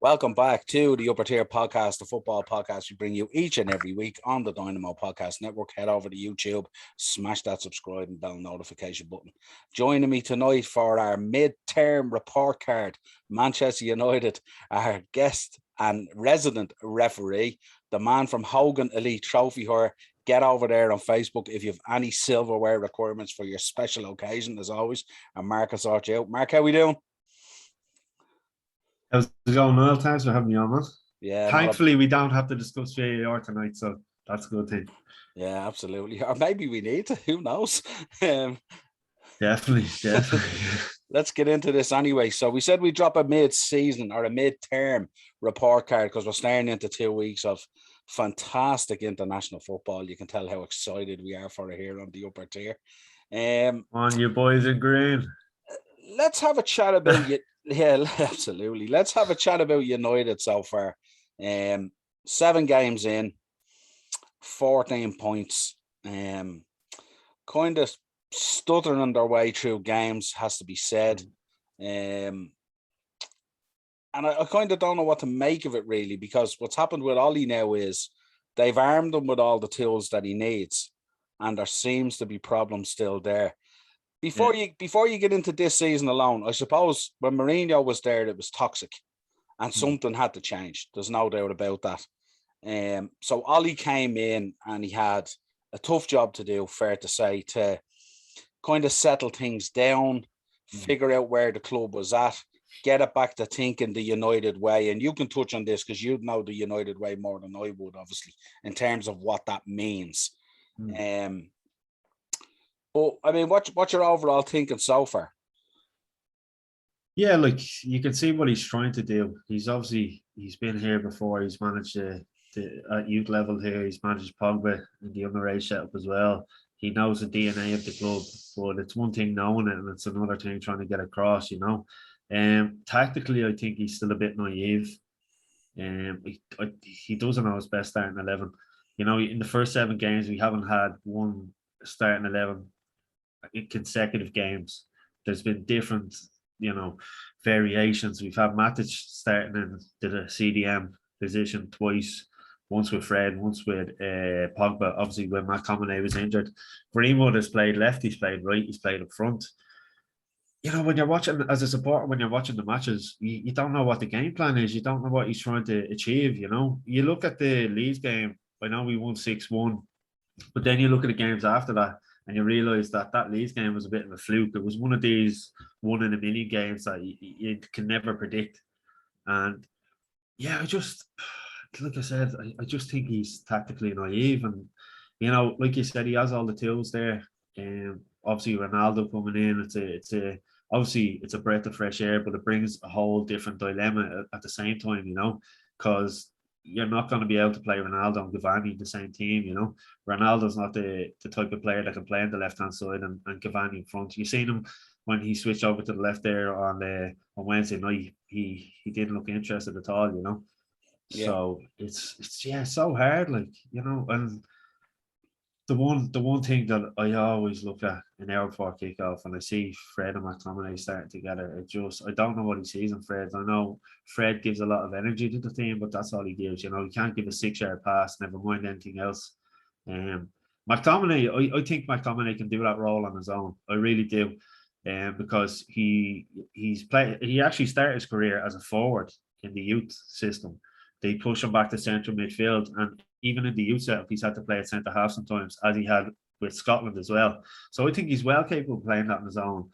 Welcome back to the Upper Tier Podcast, the football podcast we bring you each and every week on the Dynamo Podcast Network. Head over to YouTube, smash that subscribe and bell notification button. Joining me tonight for our mid-term report card, Manchester United, our guest and resident referee, the man from Hogan Elite Trophy Hire. Get over there on Facebook if you have any silverware requirements for your special occasion, as always, and Mark will sort you out. Mark, how we doing? How's it going, Noel? Thanks for having me on, man. Yeah, thankfully we don't have to discuss VAR tonight, so that's a good thing. Yeah, absolutely. Or maybe we need to. Who knows? Definitely. Let's get into this anyway. So we said we'd drop a mid-season or a mid-term report card because we're staring into 2 weeks of fantastic international football. You can tell how excited we are for it here on the Upper Tier. On you boys in green. Let's have a chat about you. Yeah, absolutely. Let's have a chat about United so far. 7 games in, 14 points. Kind of stuttering on their way through games, has to be said. And I kind of don't know what to make of it, really, because what's happened with Ollie now is they've armed him with all the tools that he needs, and there seems to be problems still there. Before you get into this season alone, I suppose when Mourinho was there, it was toxic, and something had to change. There's no doubt about that. So Ollie came in and he had a tough job to do, fair to say, to kind of settle things down, figure out where the club was at, get it back to thinking the United way. And you can touch on this because you know the United way more than I would, obviously, in terms of what that means. But I mean, what's your overall thinking so far? Yeah, like you can see what he's trying to do. He's been here before. He's managed at youth level here. He's managed Pogba in the underage setup as well. He knows the DNA of the club, but it's one thing knowing it, and it's another thing trying to get across. Tactically, I think he's still a bit naive. He doesn't know his best starting 11. In the first 7 games, we haven't had one starting 11 in consecutive games. There's been different, variations. We've had Matic starting in the CDM position twice, once with Fred, once with Pogba. Obviously, when McTominay was injured, Greenwood has played left, he's played right, he's played up front. When you're watching as a supporter, when you're watching the matches, you don't know what the game plan is. You don't know what he's trying to achieve. You look at the Leeds game. I know we won 6-1, but then you look at the games after that, and you realise that Leeds game was a bit of a fluke. It was one of these 1 in a million games that you can never predict. And yeah, like I said, I just think he's tactically naive. And, like you said, he has all the tools there. Obviously, Ronaldo coming in, obviously it's a breath of fresh air, but it brings a whole different dilemma at the same time, because you're not going to be able to play Ronaldo and Cavani in the same team. Ronaldo's not the type of player that can play on the left-hand side and Cavani in front. You've seen him when he switched over to the left there on Wednesday night. He didn't look interested at all. Yeah. So it's so hard, and the one thing that I always look at an hour before kickoff, and I see Fred and McTominay starting together, I don't know what he sees in Fred. I know Fred gives a lot of energy to the team, but that's all he gives. He can't give a 6-yard pass, never mind anything else. McTominay, I think McTominay can do that role on his own. I really do, because he actually started his career as a forward in the youth system. They push him back to central midfield, and even in the youth setup, he's had to play at centre half sometimes, as he had with Scotland as well. So I think he's well capable of playing that on his own.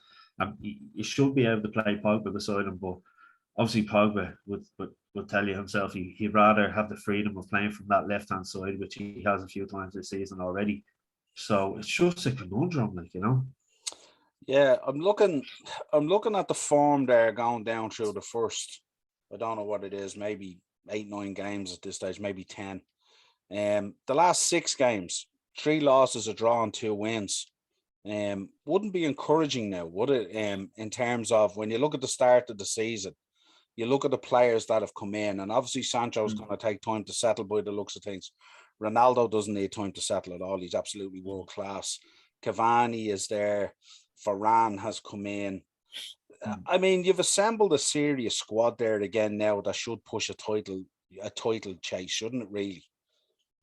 He should be able to play Pogba beside him, but obviously Pogba would tell you himself he'd rather have the freedom of playing from that left-hand side, which he has a few times this season already. So it's just a conundrum, Yeah, I'm looking at the form there going down through the first, I don't know what it is, maybe 8-9 games at this stage, maybe 10. The last 6 games, 3 losses, a draw, and 2 wins. Wouldn't be encouraging now, would it? In terms of when you look at the start of the season, you look at the players that have come in, and obviously Sancho's going to take time to settle by the looks of things. Ronaldo doesn't need time to settle at all. He's absolutely world class. Cavani is there. Varane has come in. I mean, you've assembled a serious squad there again now that should push a title chase, shouldn't it? Really?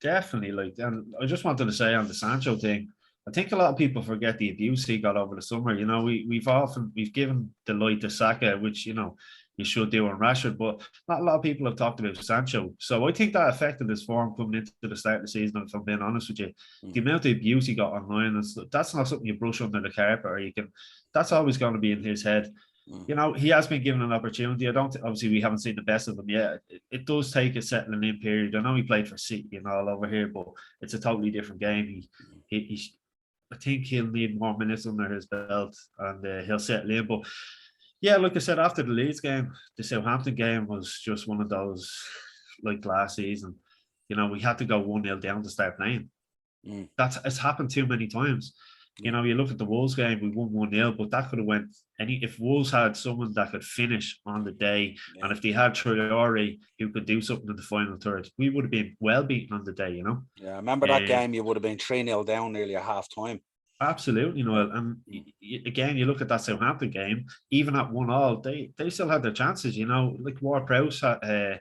Definitely. Like, and I just wanted to say on the Sancho thing, I think a lot of people forget the abuse he got over the summer. You know, we've given the light to Saka, which you should do on Rashford, but not a lot of people have talked about Sancho. So I think that affected his form coming into the start of the season. If I'm being honest with you, the amount of abuse he got online, that's not something you brush under the carpet, or you can. That's always going to be in his head. You know, he has been given an opportunity. Obviously we haven't seen the best of him yet. It does take a settling in period. I know he played for City and all over here, but it's a totally different game. I think he'll need more minutes under his belt, and he'll settle in. But yeah, like I said, after the Leeds game, the Southampton game was just one of those, like last season. You know, we had to go 1-0 down to start playing. It's happened too many times. You know, you look at the Wolves game, we won 1-0, but that could have went if Wolves had someone that could finish on the day, and if they had Traore who could do something in the final third, we would have been well beaten on the day, you know. Yeah, I remember that game, you would have been 3-0 down nearly at half time. Absolutely, Noel. And again, you look at that Southampton game, even at 1-1, they still had their chances, you know, like Ward-Prowse had,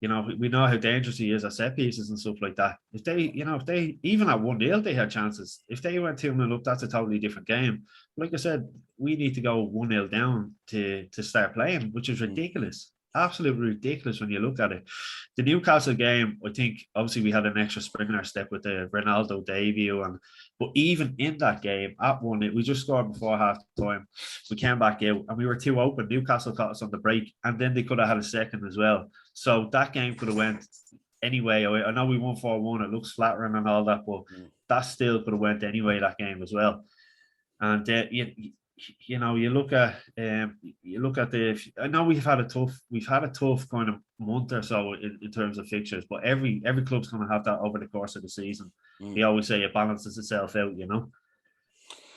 you know, we know how dangerous he is at set pieces and stuff like that. If they even at 1-0, they had chances. If they went 2-0 up, that's a totally different game. Like I said, we need to go 1-0 down to start playing, which is ridiculous. Absolutely ridiculous when you look at it. The Newcastle game, I think, obviously we had an extra spring in our step with the Ronaldo debut, but even in that game, at 1-0, we just scored before half time. We came back out and we were too open. Newcastle caught us on the break, and then they could have had a second as well. So that game could have went anyway. I know we won 4-1. It looks flattering and all that, but that still could have went anyway, that game as well. And you know, you look at I know we've had a tough kind of month or so in terms of fixtures, but every club's going to have that over the course of the season. They always say it balances itself out, you know.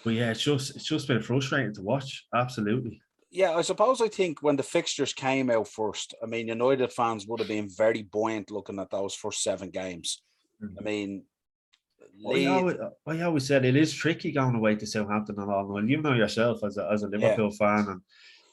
But yeah, it's just been frustrating to watch. Absolutely. Yeah, I think when the fixtures came out first, I mean, United fans would have been very buoyant looking at those first 7 games. I mean, I always said it is tricky going away to Southampton and all. And you know yourself as a Liverpool fan,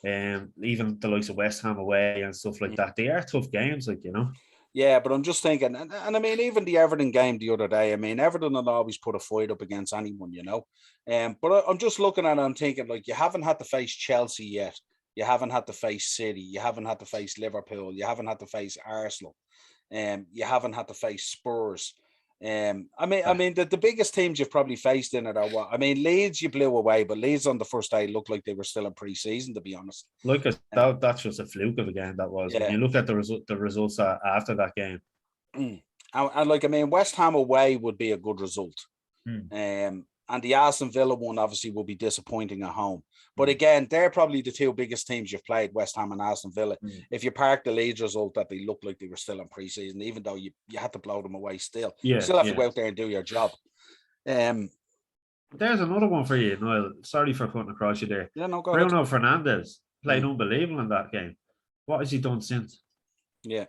and even the likes of West Ham away and stuff like that. They are tough games, like, you know. Yeah, but I'm just thinking, and I mean, even the Everton game the other day, I mean, Everton will always put a fight up against anyone, you know. But I'm just looking at it, I'm thinking, like, you haven't had to face Chelsea yet. You haven't had to face City. You haven't had to face Liverpool. You haven't had to face Arsenal. You haven't had to face Spurs. I mean, the biggest teams you've probably faced in it are what? I mean, Leeds you blew away, but Leeds on the first day looked like they were still in pre-season, to be honest. Look at that's just a fluke of a game that was. Yeah. When you look at the results after that game. And like, I mean, West Ham away would be a good result. And the Aston Villa one obviously will be disappointing at home. But again, they're probably the 2 biggest teams you've played, West Ham and Aston Villa. If you park the Leeds result that they looked like they were still in pre-season, even though you had to blow them away still. You still have to go out there and do your job. There's another one for you, Noel. Sorry for cutting across you there. Yeah, no, go Bruno ahead. Fernandes played unbelievable in that game. What has he done since? Yeah.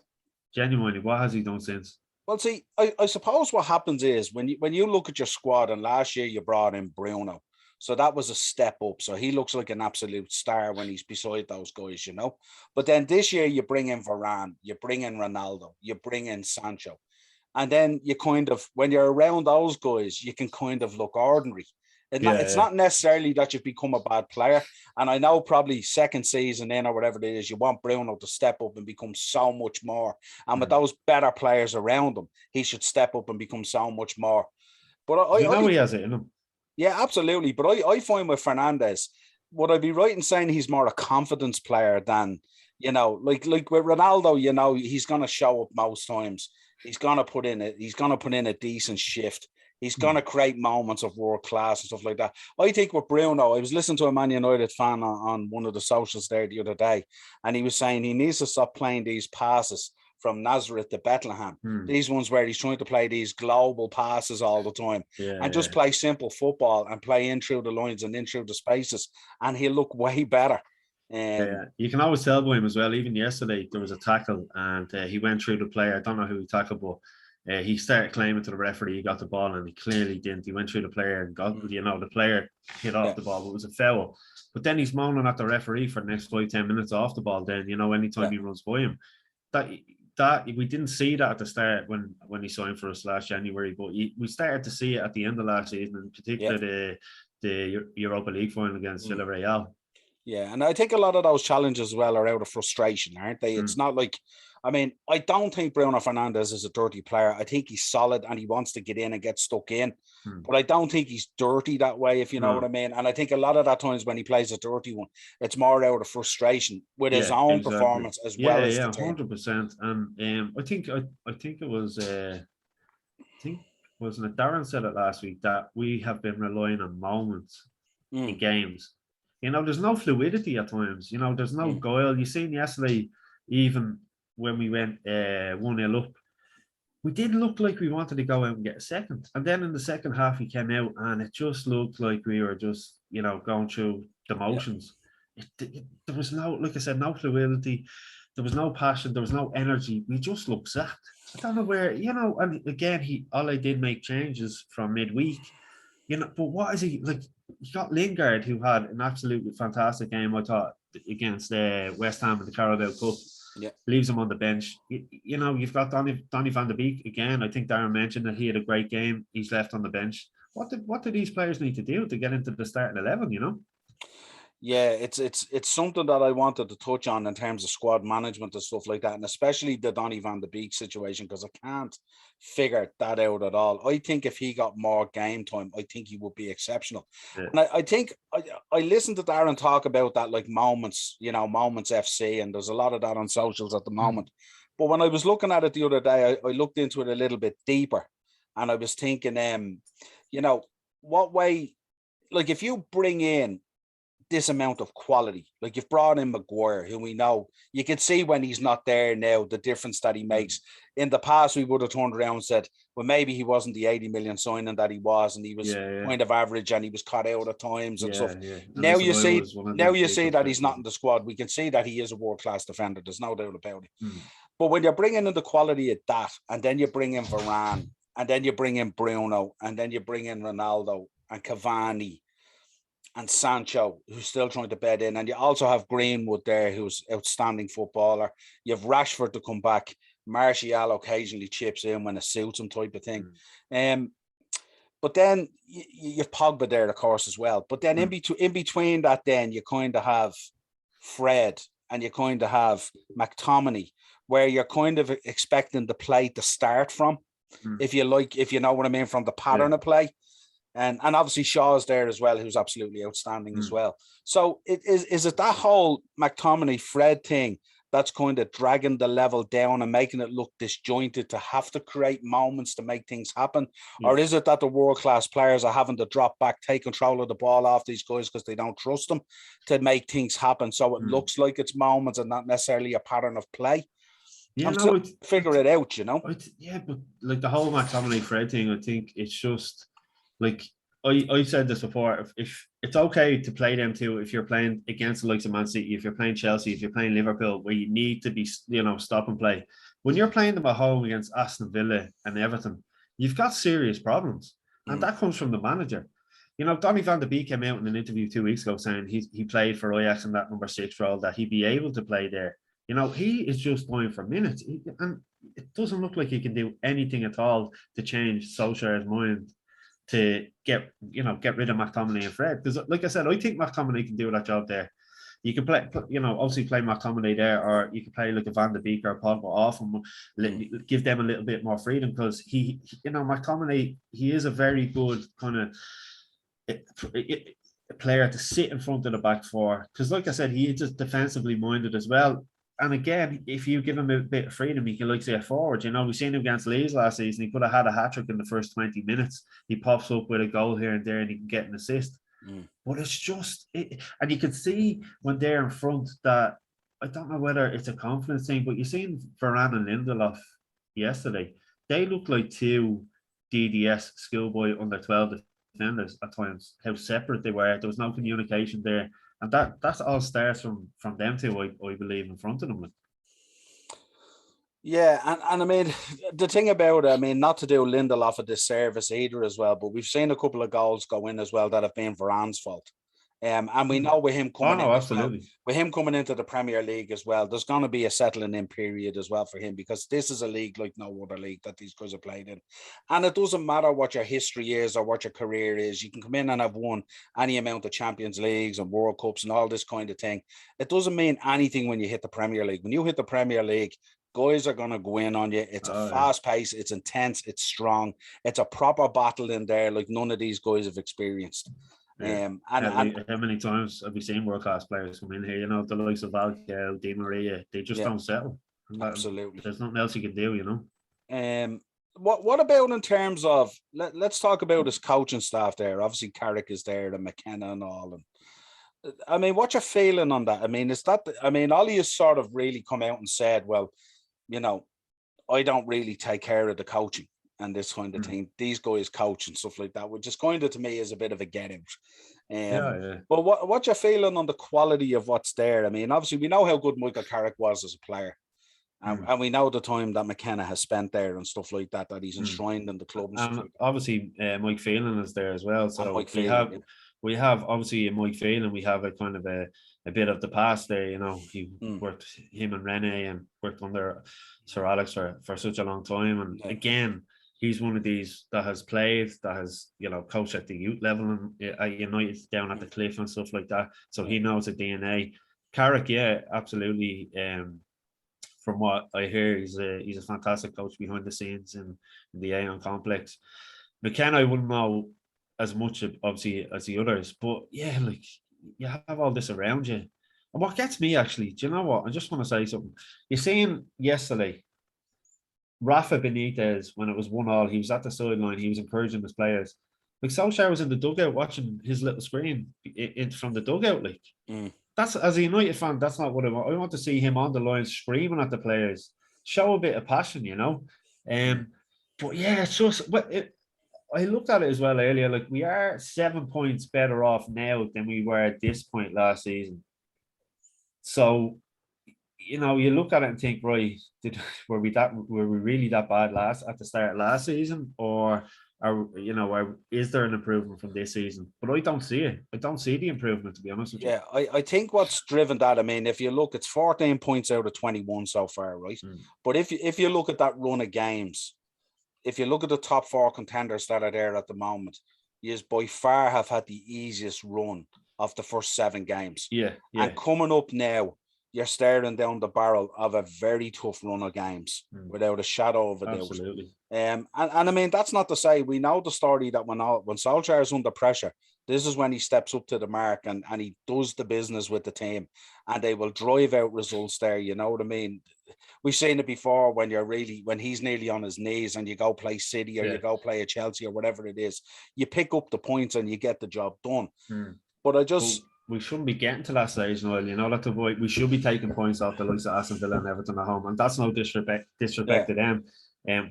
Genuinely, what has he done since? Well, see, I suppose what happens is when you look at your squad, and last year you brought in Bruno, so that was a step up. So he looks like an absolute star when he's beside those guys, you know. But then this year you bring in Varane, you bring in Ronaldo, you bring in Sancho, and then you kind of, when you're around those guys, you can kind of look ordinary. It's not necessarily that you've become a bad player. And I know probably second season in or whatever it is, you want Bruno to step up and become so much more. And with those better players around him, he should step up and become so much more. But he has it in him. Yeah, absolutely. But I find with Fernandes, would I be right in saying he's more a confidence player than, you know, like with Ronaldo, you know, he's going to show up most times. He's going to put in a decent shift. He's going to create moments of world class and stuff like that. I think with Bruno, I was listening to a Man United fan on one of the socials there the other day, and he was saying he needs to stop playing these passes from Nazareth to Bethlehem. These ones where he's trying to play these global passes all the time and just play simple football and play in through the lines and in through the spaces, and he'll look way better. You can always tell by him as well. Even yesterday, there was a tackle and he went through the player. I don't know who he tackled, but He started claiming to the referee he got the ball, and he clearly didn't. He went through the player and got, the player hit off the ball, but it was a foul. But then he's moaning at the referee for the next 5-10 minutes off the ball. Then, anytime he runs by him, that we didn't see that at the start when he signed for us last January, but we started to see it at the end of last season, in particular the Europa League final against Villarreal. Yeah, and I think a lot of those challenges as well are out of frustration, aren't they? It's not like, I don't think Bruno Fernandes is a dirty player. I think he's solid and he wants to get in and get stuck in. But I don't think he's dirty that way, if you know what I mean. And I think a lot of that times when he plays a dirty one, it's more out of frustration with his own performance as well as the team. 100%. And I think it was wasn't it Darren said it last week that we have been relying on moments in games. There's no fluidity at times. There's no guile. You seen yesterday, even when we went 1-0 up, we didn't look like we wanted to go out and get a second. And then in the second half, we came out and it just looked like we were just, going through the motions. There was no, like I said, no fluidity. There was no passion. There was no energy. We just looked zapped. I don't know where, and again, Ole did make changes from midweek, but what is he like? You got Lingard, who had an absolutely fantastic game, I thought, against West Ham in the Carabao Cup. Yeah. Leaves him on the bench. You've got Donny van de Beek again. I think Darren mentioned that he had a great game. He's left on the bench. What do these players need to do to get into the starting 11? Yeah, it's something that I wanted to touch on in terms of squad management and stuff like that, and especially the Donny van de Beek situation, because I can't figure that out at all. I think if he got more game time, I think he would be exceptional. Yeah. And I think I listened to Darren talk about that, like moments FC, and there's a lot of that on socials at the moment. But when I was looking at it the other day, I looked into it a little bit deeper, and I was thinking, what way, like if you bring in this amount of quality, like you've brought in Maguire, who we know, you can see when he's not there now, the difference that he makes. In the past, we would have turned around and said, well, maybe he wasn't the 80 million signing that he was, and he was kind of average and he was caught out at times and stuff. Yeah. And now you see that he's not in the squad. We can see that he is a world-class defender. There's no doubt about it. But when you're bringing in the quality of that, and then you bring in Varane, and then you bring in Bruno, and then you bring in Ronaldo and Cavani, and Sancho, who's still trying to bed in. And you also have Greenwood there, who's outstanding footballer. You have Rashford to come back. Martial occasionally chips in when it suits him, type of thing. But then you have Pogba there, of course, as well. But then in between that, then you kind of have Fred and you kind of have McTominay, where you're kind of expecting the play to start from, if you know what I mean, from the pattern of play. And obviously Shaw's there as well, who's absolutely outstanding as well. So is it that whole McTominay Fred thing that's kind of dragging the level down and making it look disjointed to have to create moments to make things happen? Or is it that the world-class players are having to drop back, take control of the ball off these guys because they don't trust them to make things happen? So it looks like it's moments and not necessarily a pattern of play. Yeah, figure it out, but like the whole McTominay Fred thing, I think it's just like I said this before. If it's okay to play them too, if you're playing against the likes of Man City, if you're playing Chelsea, if you're playing Liverpool, where you need to be, stop and play. When you're playing them at home against Aston Villa and Everton, you've got serious problems, and that comes from the manager. Donny van de Beek came out in an interview 2 weeks ago saying he played for Ajax in that number 6 role, that he'd be able to play there. He is just going for minutes, and it doesn't look like he can do anything at all to change Solskjaer's mind to get rid of McTominay and Fred. Because, like I said, I think McTominay can do that job there. You can play, obviously play McTominay there, or you can play like a Van de Beek or Pogba off and give them a little bit more freedom, because McTominay, he is a very good kind of player to sit in front of the back four. Because, like I said, he is just defensively minded as well. And again, if you give him a bit of freedom, he can say a forward. We've seen him against Leeds last season. He could have had a hat-trick in the first 20 minutes. He pops up with a goal here and there and he can get an assist. But it's just, and you can see when they're in front that, I don't know whether it's a confidence thing, but you've seen Varane and Lindelof yesterday. They look like two DDS schoolboy under 12 defenders at times, how separate they were. There was no communication there. And that's all starts from them two, I believe, in front of them. Yeah, and I mean the thing about it, I mean, not to do Lindelof a disservice either as well, but we've seen a couple of goals go in as well that have been Varane's fault. And we Hmm. know with him Oh coming no, in as well, absolutely. with him coming into the Premier League as well, there's going to be a settling in period as well for him because this is a league like no other league that these guys have played in. And it doesn't matter what your history is or what your career is. You can come in and have won any amount of Champions Leagues and World Cups and all this kind of thing. It doesn't mean anything when you hit the Premier League. When you hit the Premier League, guys are going to go in on you. It's a Oh yeah. fast pace, it's intense, it's strong, it's a proper battle in there like none of these guys have experienced. Yeah. And How many times have we seen world class players come in here? You know, the likes of Valkel, Di Maria, they just yeah, don't settle. absolutely. There's nothing else you can do, you know. Um, what about in terms of let's talk about his coaching staff there? Obviously, Carrick is there, and McKenna and all. And I mean, what's your feeling on that? I mean, is that I mean, Ollie has sort of really come out and said, well, you know, I don't really take care of the coaching and this kind of Mm. thing. These guys coach and stuff like that, which is kind of to me is a bit of a get out. Yeah, yeah. But what's your feeling on the quality of what's there? I mean, obviously we know how good Michael Carrick was as a player. Mm. And we know the time that McKenna has spent there and stuff like that, that he's Mm. enshrined in the club and stuff And like that. obviously, Mike Phelan is there as well. And So Mike Phelan, yeah. we have obviously Mike Phelan. We have a kind of a bit of the past there. You know, he worked him and Rene and worked under Sir Alex for such a long time. And Yeah. again, he's one of these that has played, that has, you know, coached at the youth level and at United down at the Cliff and stuff like that. So he knows the DNA. Carrick, yeah, absolutely. From what I hear, he's a fantastic coach behind the scenes in the Aon complex. McKenna, I wouldn't know as much obviously as the others, but yeah, like you have all this around you. And what gets me actually, do you know what? I just want to say something. You seen yesterday, Rafa Benitez, when it was 1-1, he was at the sideline, he was encouraging his players. Like Solskjaer was in the dugout watching his little screen from the dugout, like. That's, as a United fan, that's not what I want. I want to see him on the line screaming at the players, show a bit of passion, you know. But yeah, it's just I looked at it as well earlier. Like we are 7 points better off now than we were at this point last season. So, you know, you look at it and think, right, were we really that bad at the start of last season, or is there an improvement from this season? But I don't see it. I don't see the improvement, to be honest with you. Yeah, I think what's driven that, I mean, if you look, it's 14 points out of 21 so far, right? But if you look at that run of games, if you look at the top 4 contenders that are there at the moment, you by far have had the easiest run of the first 7 games. Yeah. And coming up now, you're staring down the barrel of a very tough run of games without a shadow of a doubt. Absolutely. And I mean, that's not to say we know the story that when Solskjaer is under pressure, this is when he steps up to the mark and he does the business with the team and they will drive out results there. You know what I mean? We've seen it before when he's nearly on his knees and you go play City or you go play a Chelsea or whatever it is, you pick up the points and you get the job done. But we shouldn't be getting to that stage, Noel. You know, we should be taking points off the likes of Aston Villa and Everton at home, and that's no disrespect to them.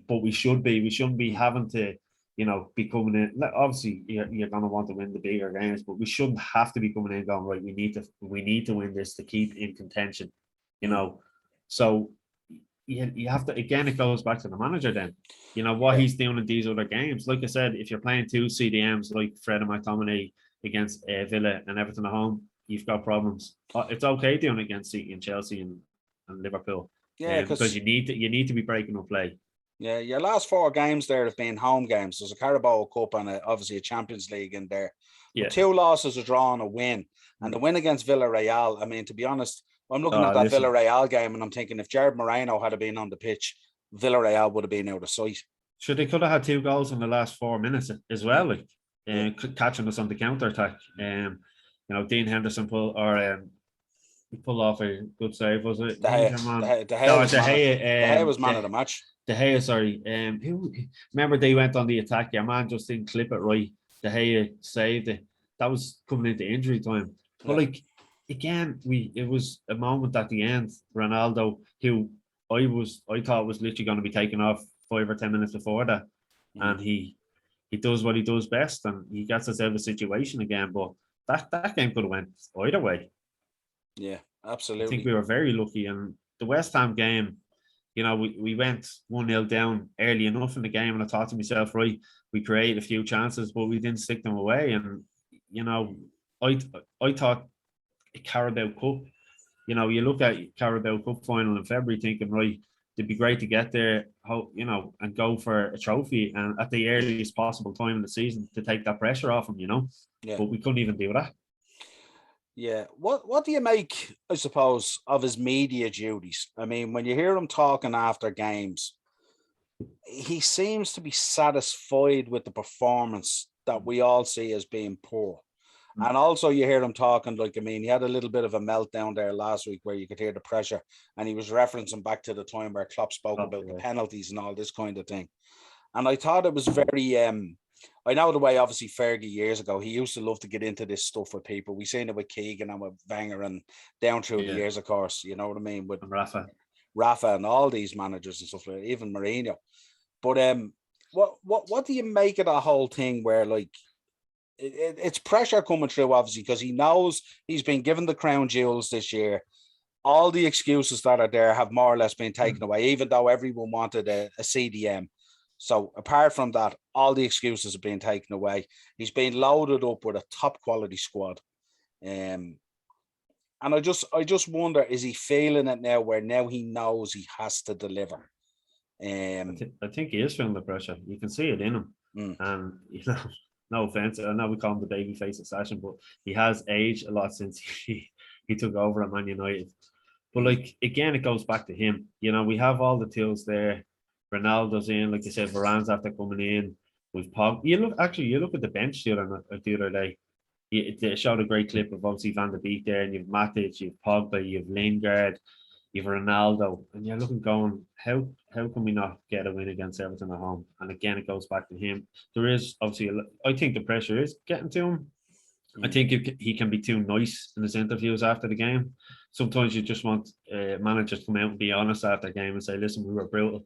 But we shouldn't be having to, you know, be coming in. Obviously, you're going to want to win the bigger games, but we shouldn't have to be coming in going, right, we need to win this to keep in contention, you know. So you have to, again, it goes back to the manager then. You know, what he's doing in these other games. Like I said, if you're playing 2 CDMs like Fred and McTominay against Villa and Everton at home, you've got problems. It's okay doing it against City and Chelsea and Liverpool. Yeah, because you need to be breaking up play. Yeah, your last 4 games there have been home games. There's a Carabao Cup and obviously a Champions League in there. Yeah. 2 losses, a draw and a win. And the win against Villarreal, I mean, to be honest, I'm looking at that Villarreal game and I'm thinking if Jared Moreno had been on the pitch, Villarreal would have been out of sight. Sure, they could have had 2 goals in the last 4 minutes as well, like catching us on the counter attack. You know, Dean Henderson pulled off a good save, was it? De Gea was man of the match. De Gea, sorry. Remember they went on the attack. Your man just didn't clip it right. De Gea saved it. That was coming into injury time. But like again, it was a moment at the end. Ronaldo, who I thought was literally going to be taken off 5 or 10 minutes before that, and he does what he does best, and he gets us out of a situation again. But that game could have went either way. Yeah, absolutely. I think we were very lucky, and the West Ham game, you know, we went 1-0 down early enough in the game, and I thought to myself, right, we created a few chances, but we didn't stick them away. And you know, I thought Carabao Cup. You know, you look at Carabao Cup final in February, thinking, right, it'd be great to get there, you know, and go for a trophy, and at the earliest possible time in the season to take that pressure off them. You know, Yeah. but we couldn't even do that. Yeah. What do you make, I suppose, of his media duties? I mean, when you hear him talking after games, he seems to be satisfied with the performance that we all see as being poor. And also you hear him talking like, I mean, he had a little bit of a meltdown there last week where you could hear the pressure, and he was referencing back to the time where Klopp spoke about the penalties and all this kind of thing. And I thought it was very, I know the way, obviously, Fergie years ago, he used to love to get into this stuff with people. We seen it with Keegan and with Wenger and down through the years, of course, you know what I mean? With Rafa and all these managers and stuff like that, even Mourinho. But what do you make of that whole thing where, like, it's pressure coming through, obviously, because he knows he's been given the crown jewels this year. All the excuses that are there have more or less been taken away, even though everyone wanted a CDM. So apart from that, all the excuses have been taken away. He's been loaded up with a top quality squad. And I just wonder, is he feeling it now where now he knows he has to deliver? I think he is feeling the pressure. You can see it in him. And, you know, no offense, I know we call him the baby face assassin, but he has aged a lot since he took over at Man United. But, like, again, it goes back to him. You know, we have all the tools there. Ronaldo's in, like you said, Varane's after coming in. We've Pog. You look at the bench the other day. It showed a great clip of obviously Van de Beek there, and you've Matic, you've Pogba, you've Lingard, you've Ronaldo, and you're looking going, how can we not get a win against Everton at home? And again, it goes back to him. There is obviously, I think the pressure is getting to him. I think he can be too nice in his interviews after the game. Sometimes you just want managers to come out and be honest after the game and say, listen, we were brutal.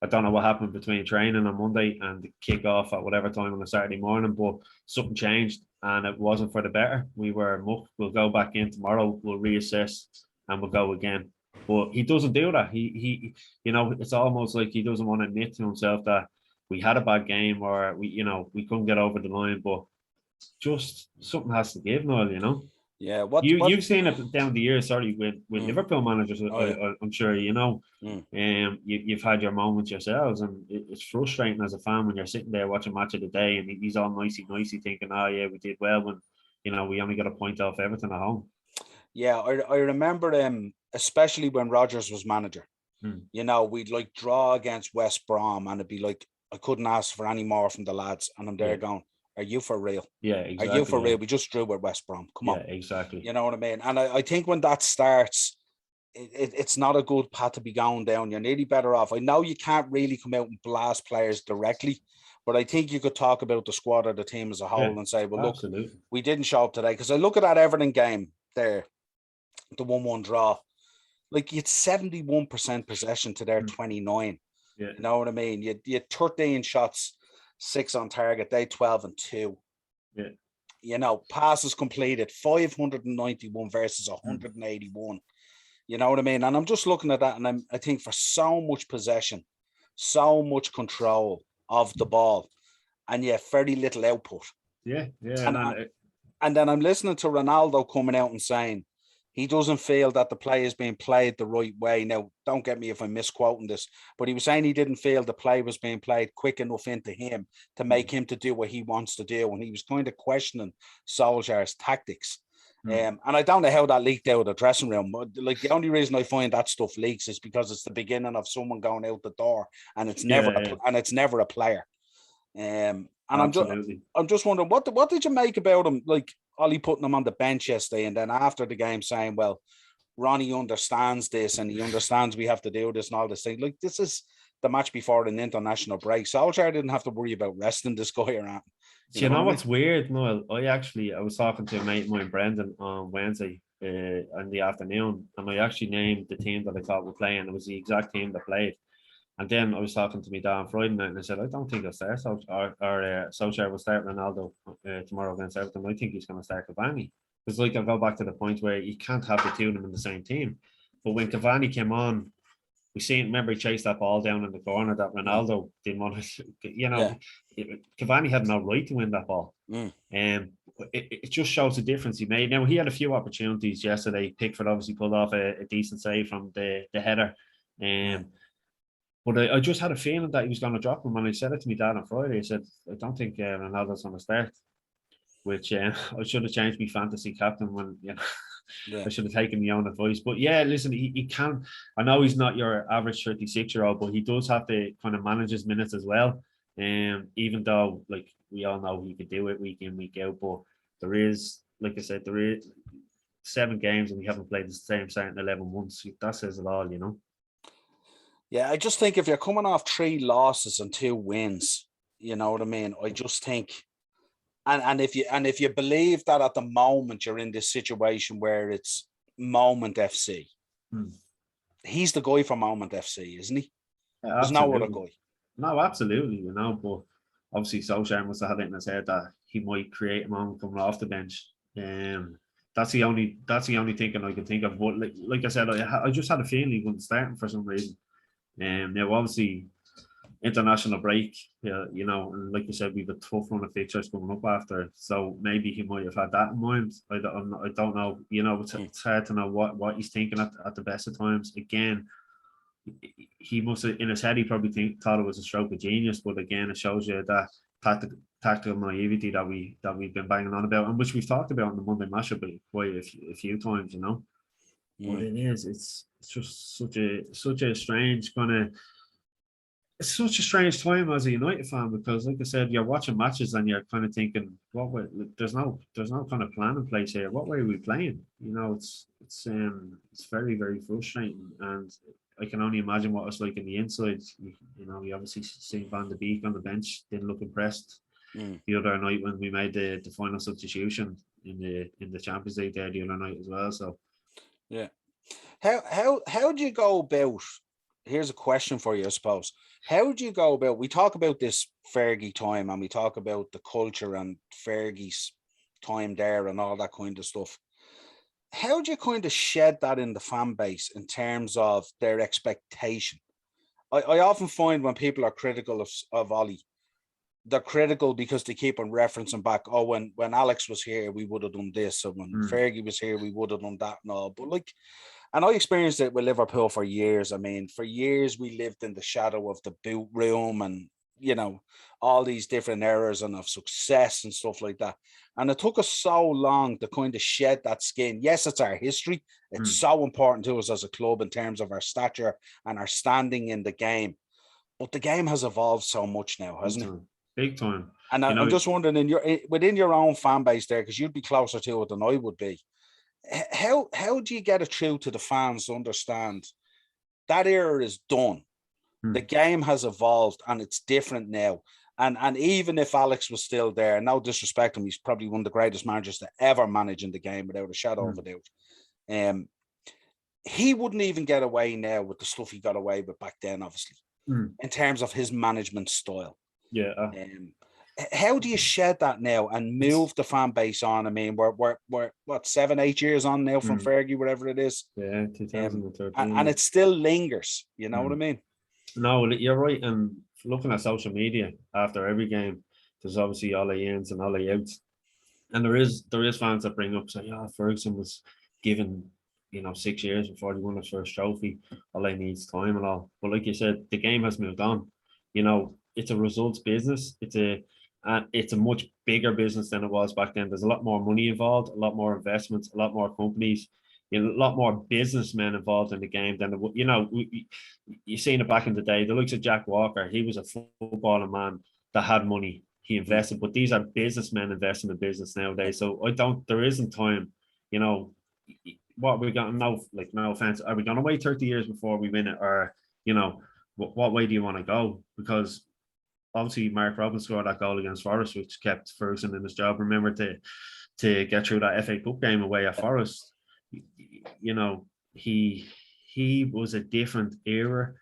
I don't know what happened between training on Monday and the kick off at whatever time on a Saturday morning, but something changed and it wasn't for the better. We were muck. We'll go back in tomorrow. We'll reassess and we'll go again. But he doesn't do that. He you know, it's almost like he doesn't want to admit to himself that we had a bad game or we couldn't get over the line. But just something has to give, Noel. You know. Yeah, you've seen it down the years, sorry, with Liverpool managers. I'm sure you know. You've had your moments yourselves, and it's frustrating as a fan when you're sitting there watching Match of the Day, and he's all nicey thinking, "Oh yeah, we did well," when we only got a point off Everton at home. Yeah, I remember especially when Rodgers was manager. You know, we'd like draw against West Brom, and it'd be like I couldn't ask for any more from the lads, and I'm there going, are you for real? Yeah, exactly. Are you for real? We just drew with West Brom. Come on. Yeah, exactly. You know what I mean? And I think when that starts, it's not a good path to be going down. You're nearly better off. I know you can't really come out and blast players directly, but I think you could talk about the squad or the team as a whole and say, well, absolutely. Look, we didn't show up today. Because I look at that Everton game there, the 1-1 draw. Like, you had 71% possession to their 29. Yeah. You know what I mean? You had 13 shots, 6 on target. They 12 and 2. Yeah. You know, passes completed 591 versus 181. You know what I mean? And I'm just looking at that, and I think for so much possession, so much control of the ball, and yet very little output. Yeah. And then I'm listening to Ronaldo coming out and saying he doesn't feel that the play is being played the right way. Now, don't get me if I'm misquoting this, but he was saying he didn't feel the play was being played quick enough into him to make him to do what he wants to do. And he was kind of questioning Solskjaer's tactics. And I don't know how that leaked out of the dressing room. Like, the only reason I find that stuff leaks is because it's the beginning of someone going out the door, and it's never a player. And I'm just wondering, what did you make about him? Like, Ollie putting him on the bench yesterday, and then after the game saying, well, Ronnie understands this and he understands we have to do this and all this thing. Like, this is the match before an international break. Solskjaer didn't have to worry about resting this guy around. You know what's weird, Noel? I was talking to a mate of mine, Brendan, on Wednesday in the afternoon, and I actually named the team that I thought were playing. It was the exact team that played. And then I was talking to my dad on Friday night, and I said, I don't think he'll start. Solskjaer will start Ronaldo tomorrow against Everton. I think he's going to start Cavani. Because, like, I'll go back to the point where you can't have the two of them in the same team. But when Cavani came on, we seen. Remember, he chased that ball down in the corner that Ronaldo didn't want to. Yeah. Cavani had no right to win that ball. It just shows the difference he made. Now he had a few opportunities yesterday. Pickford obviously pulled off a decent save from the header. But I just had a feeling that he was going to drop him. When he said it to me dad on Friday, I said, I don't think Ronaldo's going to start. Which I should have changed my fantasy captain when I should have taken my own advice. But yeah, listen, he can. I know he's not your average 36-year-old, but he does have to kind of manage his minutes as well. Even though, like we all know, he could do it week in, week out. But there is, like I said, there is 7 games and we haven't played the same starting 11 months. That says it all, you know. Yeah, I just think if you're coming off 3 losses and 2 wins, you know what I mean. I just think. And if you believe that at the moment you're in this situation where it's Moment FC, he's the guy for Moment FC, isn't he? Yeah, there's no other guy. No, absolutely, you know. But obviously, Solskjaer must have had it in his head that he might create a moment coming off the bench. That's the only thinking I can think of. But like I said, I just had a feeling he wasn't starting for some reason. Now obviously, international break, you know, and like you said, we've a tough run of fixtures coming up after, so maybe he might have had that in mind. I don't know, you know, it's hard to know what he's thinking at the best of times. Again, he must have, in his head, he probably thought it was a stroke of genius, but again, it shows you that tactical naivety that we've been banging on about, and which we've talked about in the Monday Mashup quite a few times, you know. But it's just such a strange kind of. It's such a strange time as a United fan because, like I said, you're watching matches and you're kind of thinking, "What way? There's no kind of plan in place here. What way are we playing?" You know, it's very very frustrating, and I can only imagine what it's like in the inside. You know, we obviously seen Van de Beek on the bench, didn't look impressed the other night when we made the final substitution in the Champions League there the other night as well. So, yeah, how do you go about? Here's a question for you, I suppose. How do you go about? We talk about this Fergie time, and we talk about the culture and Fergie's time there, and all that kind of stuff. How do you kind of shed that in the fan base in terms of their expectation? I often find when people are critical of Ollie, they're critical because they keep on referencing back. Oh, when Alex was here, we would have done this, and when Fergie was here, we would have done that, and all. But like. And I experienced it with Liverpool for years. I mean, for years we lived in the shadow of the boot room and, you know, all these different eras and of success and stuff like that. And it took us so long to kind of shed that skin. Yes, it's our history. It's so important to us as a club in terms of our stature and our standing in the game. But the game has evolved so much now, hasn't it? Big time. And I'm just wondering, within your own fan base there, because you'd be closer to it than I would be. How do you get it through to the fans to understand that era is done? The game has evolved and it's different now. And even if Alex was still there, no disrespect him, he's probably one of the greatest managers to ever manage in the game without a shadow of a doubt. He wouldn't even get away now with the stuff he got away with back then, obviously, in terms of his management style. Yeah. How do you shed that now and move the fan base on? I mean, we're what 7-8 years on now from Fergie, whatever it is. Yeah, 2013, and it still lingers. You know what I mean? No, you're right. And looking at social media after every game, there's obviously all the ins and all the outs, and there is fans that bring up say, "Yeah, Ferguson was given 6 years before he won his first trophy. All he needs time and all." But like you said, the game has moved on. You know, it's a results business. It's a much bigger business than it was back then. There's a lot more money involved, a lot more investments, a lot more companies, a lot more businessmen involved in the game than you seen it back in the day. The likes of Jack Walker, he was a footballing man that had money. He invested, but these are businessmen investing in business nowadays. So there isn't time. What we got? No offense. Are we going to wait 30 years before we win it, or what way do you want to go? Because obviously, Mark Robins scored that goal against Forest, which kept Ferguson in his job. Remember to get through that FA Cup game away at Forest. He was a different era.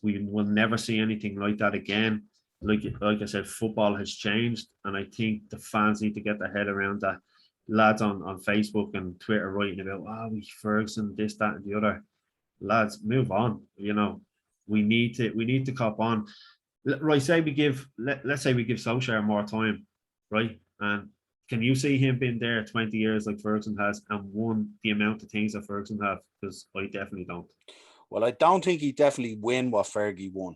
We will never see anything like that again. Like I said, football has changed, and I think the fans need to get their head around that. Lads on Facebook and Twitter writing about Ferguson, this, that, and the other. lads, move on. You know, we need to cop on. Right, say we give let's say we give Solskjaer more time, right? And can you see him being there 20 years like Ferguson has and won the amount of things that Ferguson have? Because I definitely don't. Well, I don't think he definitely win what Fergie won.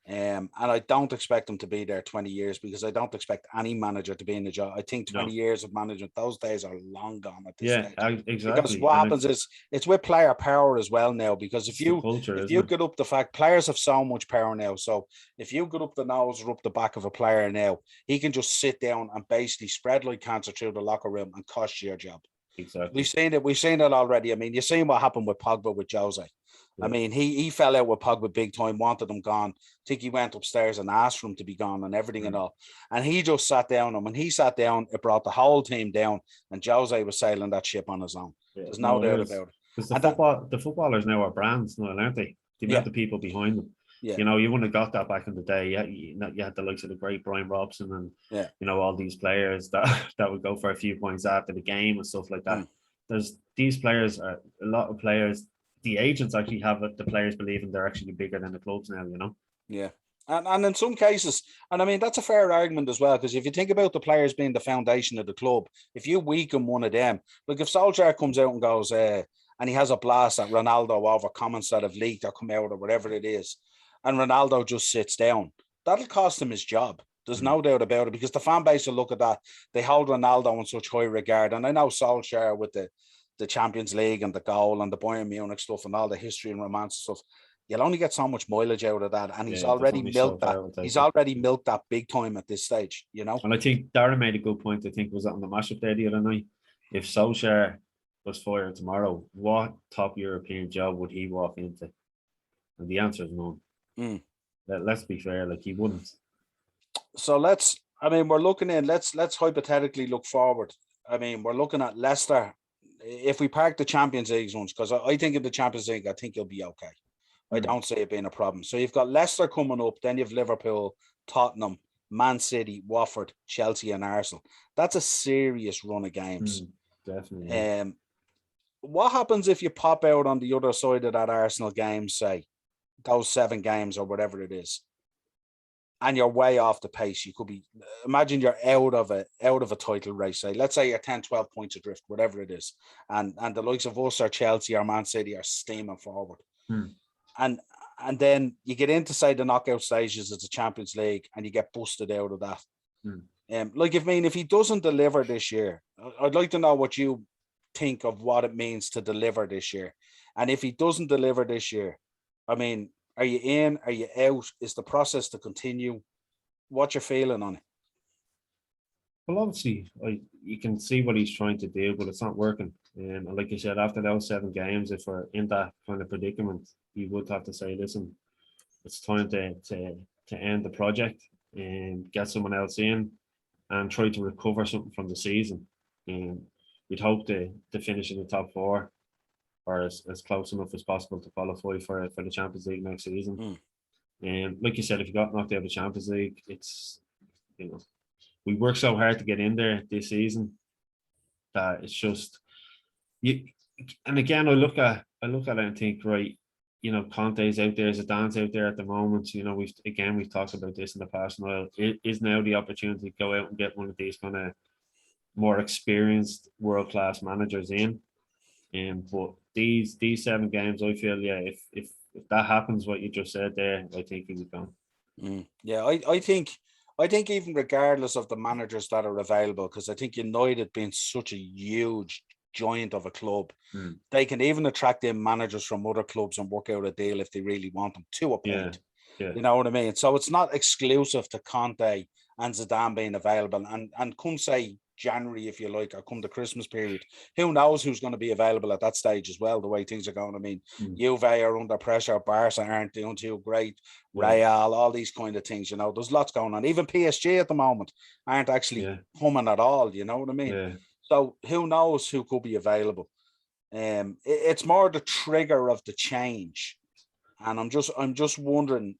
And I don't expect him to be there 20 years because I don't expect any manager to be in the job. I think 20 No. years of management, those days are long gone at this Yeah, stage. Because exactly. what And happens is it's with player power as well now. Because it's the culture, if isn't you it? get up the fact players have so much power now. So if you get up the nose or up the back of a player now, he can just sit down and basically spread like cancer through the locker room and cost you your job. Exactly. We've seen it already. I mean, you've seen what happened with Pogba with Jose. I Yeah. mean, he fell out with Pogba big time, wanted him gone. I think he went upstairs and asked for him to be gone and everything and all. And he just sat down. And when he sat down, it brought the whole team down. And Jose was sailing that ship on his own. Yeah. There's no No, it doubt is about it. because And the footballers now are brands now, aren't they? The yeah, amount of people behind them. yeah, You know, you wouldn't have got that back in the day. You had the likes of the great Brian Robson and yeah. you know all these players that that would go for a few points after the game and stuff like that. Mm. There's these players are a lot of players. The agents actually have it. The players believing they're actually bigger than the clubs now. You know. Yeah. And in some cases, and I mean, that's a fair argument as well, because if you think about the players being the foundation of the club, if you weaken one of them, like if Solskjaer comes out and goes, and he has a blast at Ronaldo over comments that have leaked or come out or whatever it is, and Ronaldo just sits down, that'll cost him his job. There's no doubt about it, because the fan base will look at that. They hold Ronaldo in such high regard. And I know Solskjaer with the Champions League and the goal and the Bayern Munich stuff and all the history and romance stuff, you'll only get so much mileage out of that. And he's Yeah, there's already only so milked that. far we'll He's take it. already milked that big time at this stage, you know? And I think Darren made a good point. I think was that on the matchup there the other night. If Solskjaer was fired tomorrow, what top European job would he walk into? And the answer is none. Let's be fair, like he wouldn't. So we're looking in, let's hypothetically look forward. I mean, we're looking at Leicester. If we park the Champions League ones, because I think in the Champions League, I think you'll be okay. I don't see it being a problem. So you've got Leicester coming up, then you've Liverpool, Tottenham, Man City, Watford, Chelsea, and Arsenal. That's a serious run of games. Definitely. Yeah. What happens if you pop out on the other side of that Arsenal game, say, those 7 games or whatever it is, and you're way off the pace? You could be, imagine you're out of a title race, say, let's say you're 10, 12 points adrift, whatever it is, and the likes of us or Chelsea or Man City are steaming forward. And then you get into, say, the knockout stages of the Champions League and you get busted out of that. If he doesn't deliver this year, I'd like to know what you think of what it means to deliver this year. And if he doesn't deliver this year, I mean, are you in? Are you out? Is the process to continue? What's your feeling on it? Well, obviously, you can see what he's trying to do, but it's not working. And like you said, after those 7 games, if we're in that kind of predicament, you would have to say, listen, it's time to end the project and get someone else in and try to recover something from the season. And we'd hope to finish in the top 4 or as close enough as possible to qualify for the Champions League next season. And like you said, if you got knocked out of the Champions League, it's, you know, we worked so hard to get in there this season that it's just you. And again, I look at it and think, right, you know, Conte's out there, Zidane's out there at the moment. You know, we've talked about this in the past. Now it is now the opportunity to go out and get one of these kind of more experienced world class managers in. But these 7 games, I feel, yeah, if that happens, what you just said there, I think he'll be gone. Yeah, I think even regardless of the managers that are available, because I think United being such a huge giant of a club, they can even attract in managers from other clubs and work out a deal if they really want them to a point. Yeah. You know what I mean? So it's not exclusive to Conte and Zidane being available. And come, say, January, if you like, or come the Christmas period, who knows who's going to be available at that stage as well, the way things are going. I mean, Juve are under pressure, Barca aren't doing too great, Real, all these kind of things, you know, there's lots going on. Even PSG at the moment aren't actually humming at all, you know what I mean? Yeah. So who knows who could be available? It's more the trigger of the change. And I'm just wondering,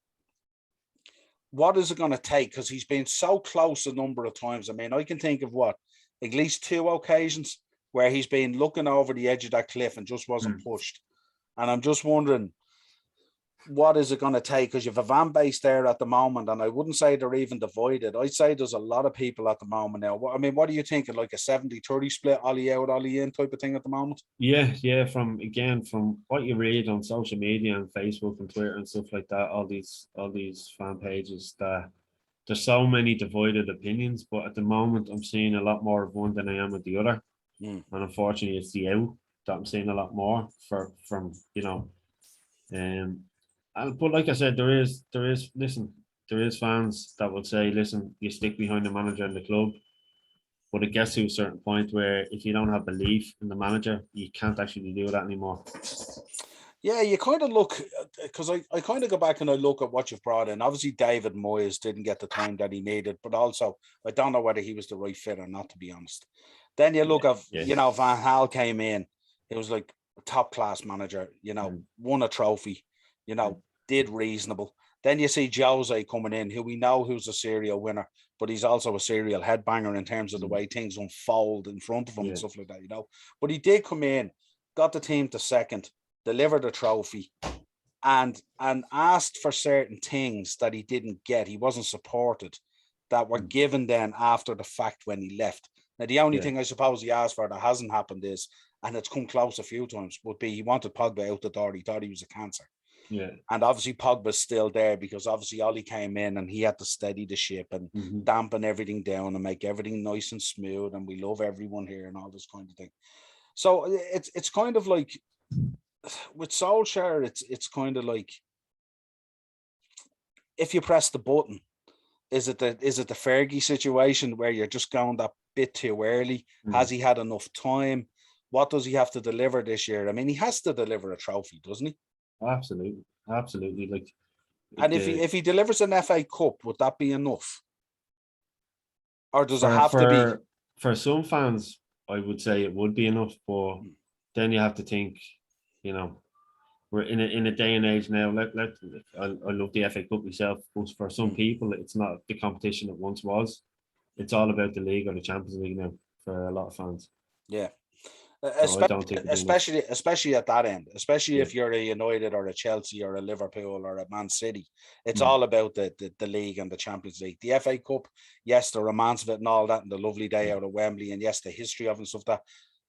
what is it going to take? Because he's been so close a number of times. I mean, I can think of at least 2 occasions where he's been looking over the edge of that cliff and just wasn't pushed. And I'm just wondering, what is it going to take? Because you have a fan base there at the moment, and I wouldn't say they're even divided. I'd say there's a lot of people at the moment now. I mean, what are you thinking? Like a 70-30 split, Ollie out, Ollie in type of thing at the moment? Yeah. From what you read on social media and Facebook and Twitter and stuff like that, all these fan pages, that there's so many divided opinions. But at the moment, I'm seeing a lot more of one than I am of the other. Mm. And unfortunately, it's the out that I'm seeing a lot more from but like I said, there is fans that would say, listen, you stick behind the manager and the club, but it gets to a certain point where if you don't have belief in the manager, you can't actually do that anymore. Yeah, you kind of look, because I kind of go back and I look at what you've brought in. Obviously, David Moyes didn't get the time that he needed, but also I don't know whether he was the right fit or not, to be honest. Then you look at, Van Gaal came in. He was like a top class manager, won a trophy, did reasonable. Then you see Jose coming in, who we know who's a serial winner, but he's also a serial headbanger in terms of the way things unfold in front of him and stuff like that, But he did come in, got the team to second, delivered a trophy, and asked for certain things that he didn't get. He wasn't supported, that were given then after the fact when he left. Now, the only thing I suppose he asked for that hasn't happened is, and it's come close a few times, would be he wanted Pogba out the door. He thought he was a cancer. Yeah. And obviously Pogba's still there because obviously Ollie came in and he had to steady the ship and dampen everything down and make everything nice and smooth. And we love everyone here and all this kind of thing. So it's kind of like with Solskjaer, it's kind of like, if you press the button, is it the Fergie situation where you're just going that bit too early? Has he had enough time? What does he have to deliver this year? I mean, he has to deliver a trophy, doesn't he? Absolutely. And if he delivers an FA Cup, would that be enough? Or does it have to be? For some fans, I would say it would be enough, but then you have to think, we're in a day and age now. I love the FA Cup myself, but for some people, it's not the competition it once was. It's all about the league or the Champions League now for a lot of fans. Yeah. So especially at that end, especially if you're a United or a Chelsea or a Liverpool or a Man City, it's all about the league and the Champions League. The FA Cup, yes, the romance of it and all that, and the lovely day out of Wembley, and yes, the history of it and stuff. That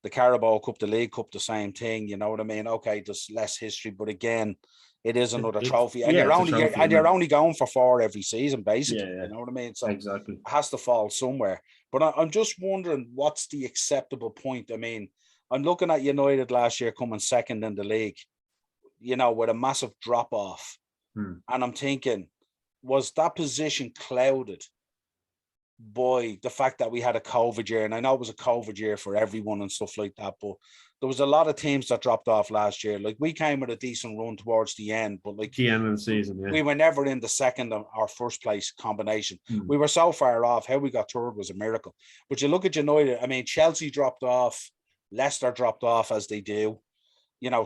the Carabao Cup, the League Cup, the same thing. You know what I mean? Okay, there's less history, but again, it is another trophy, and you're only going for 4 every season, basically. You know what I mean? So exactly, it has to fall somewhere. But I'm just wondering, what's the acceptable point? I mean, I'm looking at United last year coming second in the league, with a massive drop off. And I'm thinking, was that position clouded by the fact that we had a COVID year? And I know it was a COVID year for everyone and stuff like that, but there was a lot of teams that dropped off last year. Like, we came with a decent run towards the end, but like the end of the season, we were never in the second or first place combination. We were so far off. How we got third was a miracle. But you look at United, I mean, Chelsea dropped off, Leicester dropped off, as they do.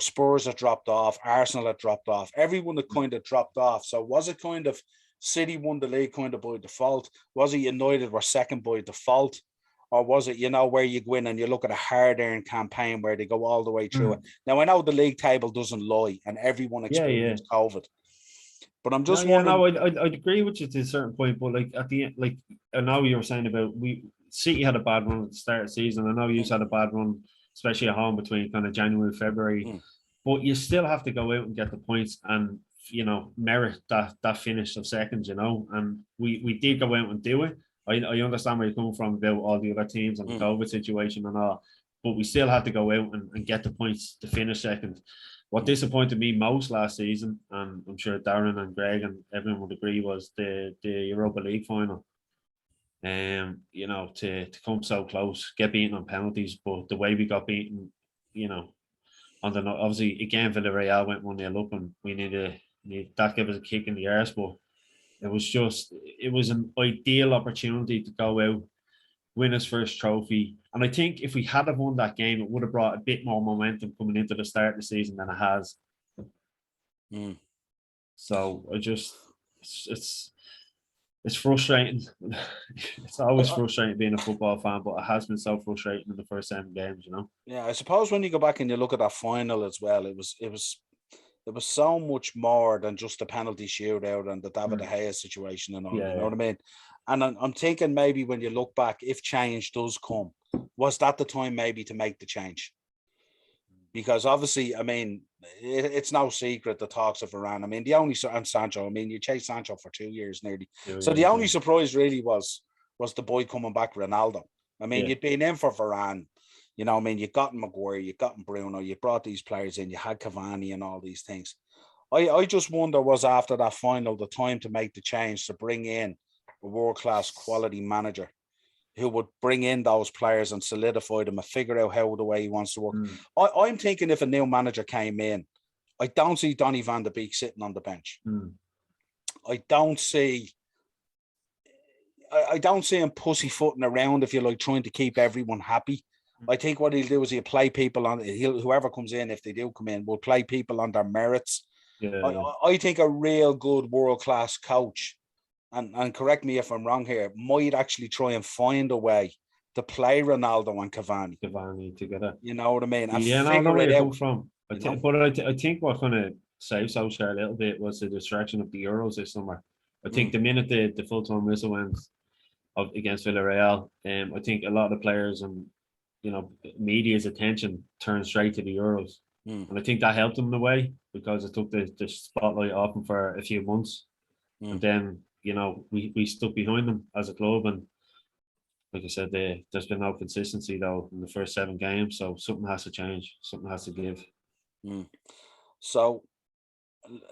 Spurs had dropped off, Arsenal had dropped off. Everyone had kind of dropped off. So was it kind of City won the league kind of by default? Was it United were second by default? Or was it, where you go in and you look at a hard-earned campaign where they go all the way through it? Now, I know the league table doesn't lie and everyone experienced COVID. But I'm just wondering. I'd agree with you to a certain point, but like at the end, like I know you were saying about City had a bad run at the start of the season. I know you had a bad run, especially at home between kind of January and February. But you still have to go out and get the points and merit that finish of seconds, And we did go out and do it. I understand where you're coming from about all the other teams and the COVID situation and all, but we still had to go out and get the points to finish second. What disappointed me most last season, and I'm sure Darren and Greg and everyone would agree, was the Europa League final. To come so close, get beaten on penalties, but the way we got beaten, obviously again Villarreal went 1-0 up, and we needed that give us a kick in the arse, but it was an ideal opportunity to go out, win his first trophy. And I think if we had have won that game, it would have brought a bit more momentum coming into the start of the season than it has. So it's frustrating. It's always frustrating being a football fan, but it has been so frustrating in the first 7 games, Yeah, I suppose when you go back and you look at that final as well, it was there was so much more than just the penalty shootout and the David De Mm. Gea situation and all. Yeah, You know what I mean? And I'm thinking maybe when you look back, if change does come, was that the time maybe to make the change? Because obviously, I mean, it's no secret the talks of Varane. I mean, the only and Sancho. I mean, you chased Sancho for 2 years nearly. 2 years, So the only yeah. surprise really was the boy coming back, Ronaldo. I mean, Yeah. you'd been in for Varane. You know, I mean, you got Maguire, you got Bruno, you brought these players in, you had Cavani and all these things. I just wonder, was after that final the time to make the change to bring in a world-class quality manager who would bring in those players and solidify them and figure out how the way he wants to work. Mm. I'm thinking if a new manager came in, I don't see Donny van de Beek sitting on the bench. Mm. I don't see him pussyfooting around, if you like, trying to keep everyone happy. I think what he'll do is he'll play people on. Whoever comes in, if they do come in, will play people on their merits. Yeah. I think a real good world-class coach, and correct me if I'm wrong here, might actually try and find a way to play Ronaldo and Cavani together. You know what I mean? And Yeah, no, I know figure where it you out. come from. I think what kind of saved Solskjaer a little bit was the distraction of the Euros this summer. I think the minute the full-time whistle went against Villarreal, I think a lot of the players and media's attention turned straight to the Euros, and I think that helped them in a way because it took the spotlight off them for a few months, and then we stuck behind them as a club, and like I said, there's been no consistency though in the first 7 games, so something has to change, something has to give. So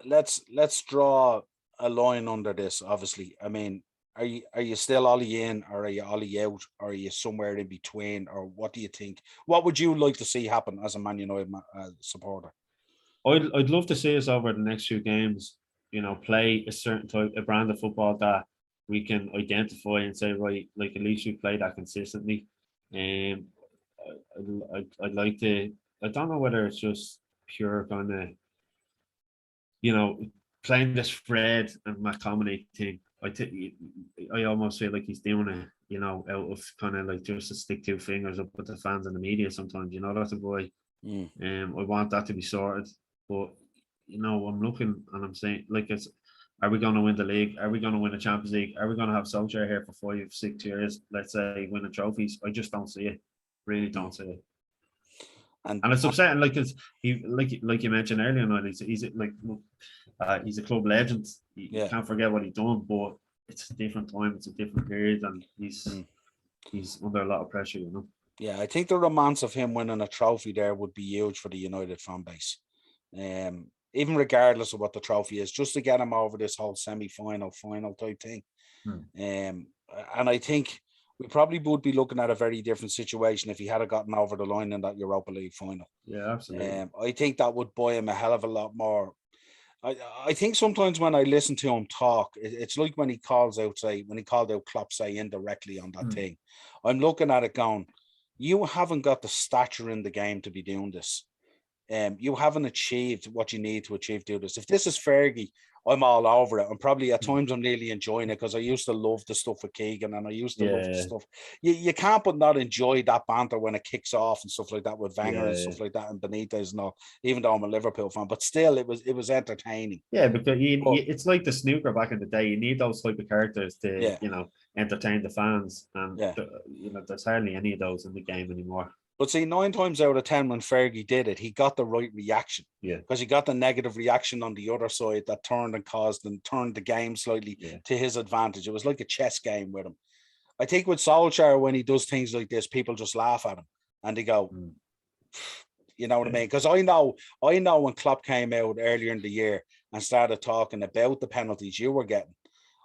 let's draw a line under this. Obviously, I mean, are you still Ollie in, or are you Ollie out, or are you somewhere in between, or what do you think? What would you like to see happen as a Man United supporter? I'd love to see us over the next few games, play a certain type, a brand of football that we can identify and say, right, like at least we play that consistently. I'd like to. I don't know whether it's just pure kind of, playing this Fred and McTominay thing. I almost feel like he's doing it, out of kind of like just to stick 2 fingers up with the fans and the media sometimes. That's a boy. I want that to be sorted, but I'm looking and I'm saying, like, are we going to win the league? Are we going to win the Champions League? Are we going to have Solskjaer here for 5-6 years? Let's say winning trophies. I just don't see it. Really don't see it. And it's upsetting, like you mentioned earlier, he's a club legend. You can't forget what he's done, but it's a different time, it's a different period, and he's under a lot of pressure, Yeah, I think the romance of him winning a trophy there would be huge for the United fan base. Even regardless of what the trophy is, just to get him over this whole semi-final, final type thing. And I think we probably would be looking at a very different situation if he had gotten over the line in that Europa League final. Yeah, absolutely. I think that would buy him a hell of a lot more. I think sometimes when I listen to him talk, it's like when he called out Klopp, say, indirectly on that thing. I'm looking at it going, you haven't got the stature in the game to be doing this. You haven't achieved what you need to achieve to do this. If this is Fergie, I'm all over it. And probably at times I'm really enjoying it because I used to love the stuff with Keegan and I used to love the stuff. You can't but not enjoy that banter when it kicks off and stuff like that with Wenger and stuff like that and Benitez and all, even though I'm a Liverpool fan, but still it was entertaining. Yeah, because it's like the snooker back in the day. You need those type of characters to, entertain the fans. And, there's hardly any of those in the game anymore. But see, 9 times out of 10, when Fergie did it, he got the right reaction. Yeah. Because he got the negative reaction on the other side that turned the game slightly to his advantage. It was like a chess game with him. I think with Solskjaer, when he does things like this, people just laugh at him and they go, you know what I mean? Because I know when Klopp came out earlier in the year and started talking about the penalties you were getting,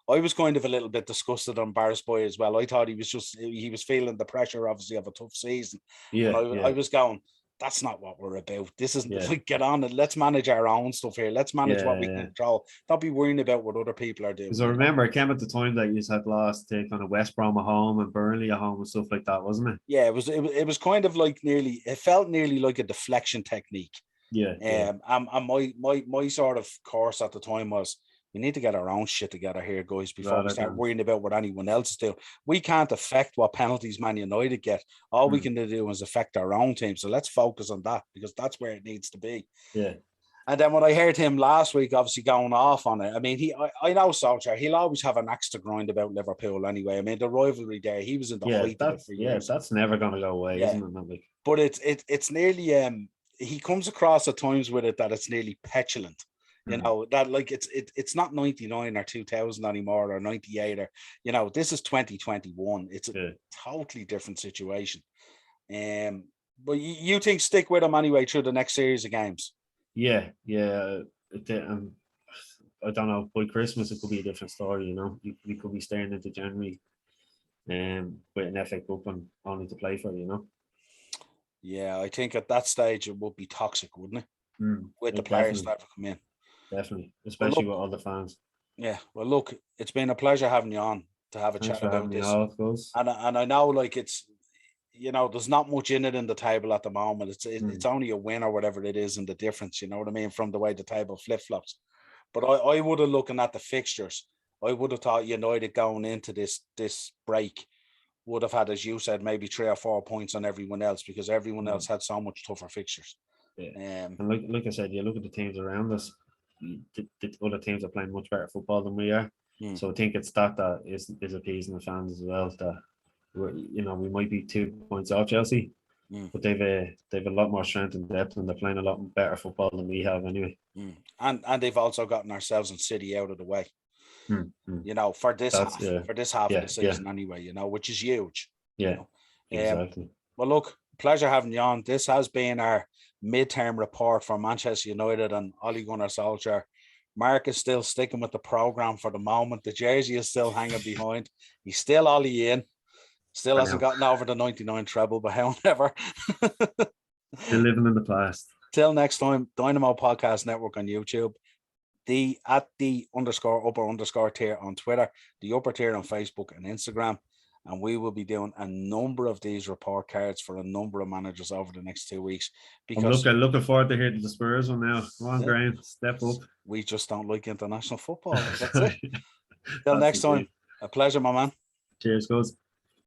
I was kind of a little bit disgusted and embarrassed by it as well. I thought he was feeling the pressure, obviously, of a tough season. Yeah, I was going, that's not what we're about. This isn't like, get on it. Let's manage our own stuff here. Let's manage what we can control. Don't be worrying about what other people are doing. Because I remember it came at the time that you had lost to kind of West Brom at home and Burnley at home and stuff like that, wasn't it? Yeah, it was kind of like it felt nearly like a deflection technique. Yeah. And my sort of course at the time was, we need to get our own shit together here, guys, before we start worrying about what anyone else is doing. We can't affect what penalties Man United get. All we can do is affect our own team. So let's focus on that because that's where it needs to be. Yeah. And then when I heard him last week, obviously going off on it, I mean, I know Solskjaer, he'll always have an axe to grind about Liverpool anyway. I mean, the rivalry there, he was in the height of it for years. That's never going to go away, isn't it? Like, but it's nearly he comes across at times with it that it's nearly petulant. You know, that like it's not 99 or 2000 anymore, or 98, or this is 2021. It's a totally different situation. But you think stick with him anyway through the next series of games? Yeah. I don't know. By Christmas, it could be a different story. We could be staring into January, with an FA Cup and only to play for. Yeah, I think at that stage it would be toxic, wouldn't it? With the players that have come in. Definitely, especially with all the fans. Yeah. Well, look, it's been a pleasure having you on to have a chat about this. And I know, like, it's there's not much in it in the table at the moment. It's only a win or whatever it is, and the difference, you know what I mean, from the way the table flip flops. But I would have, looking at the fixtures, I would have thought United going into this break would have had, as you said, maybe 3 or 4 points on everyone else, because everyone else had so much tougher fixtures. Yeah. And like I said, you look at the teams around us, the other teams are playing much better football than we are. So I think it's that is appeasing the fans as well, that we might be 2 points off Chelsea, but they've a lot more strength and depth, and they're playing a lot better football than we have anyway. And they've also gotten ourselves and City out of the way. For this half of the season anyway, which is huge. Exactly. Well, look, pleasure having you on. This has been our midterm report for Manchester United and Ole Gunnar Solskjaer. Mark is still sticking with the program for the moment. The jersey is still hanging behind. He's still Ole in. Still hasn't gotten over the 99 treble, but however. Still living in the past. Till next time, Dynamo Podcast Network on YouTube. At the _upper_ tier on Twitter, the upper tier on Facebook and Instagram. And we will be doing a number of these report cards for a number of managers over the next 2 weeks. Because I'm looking forward to hearing the Spurs one now. Come on, Graham, step up. We just don't like international football. That's it. Till next time, a pleasure, my man. Cheers, guys.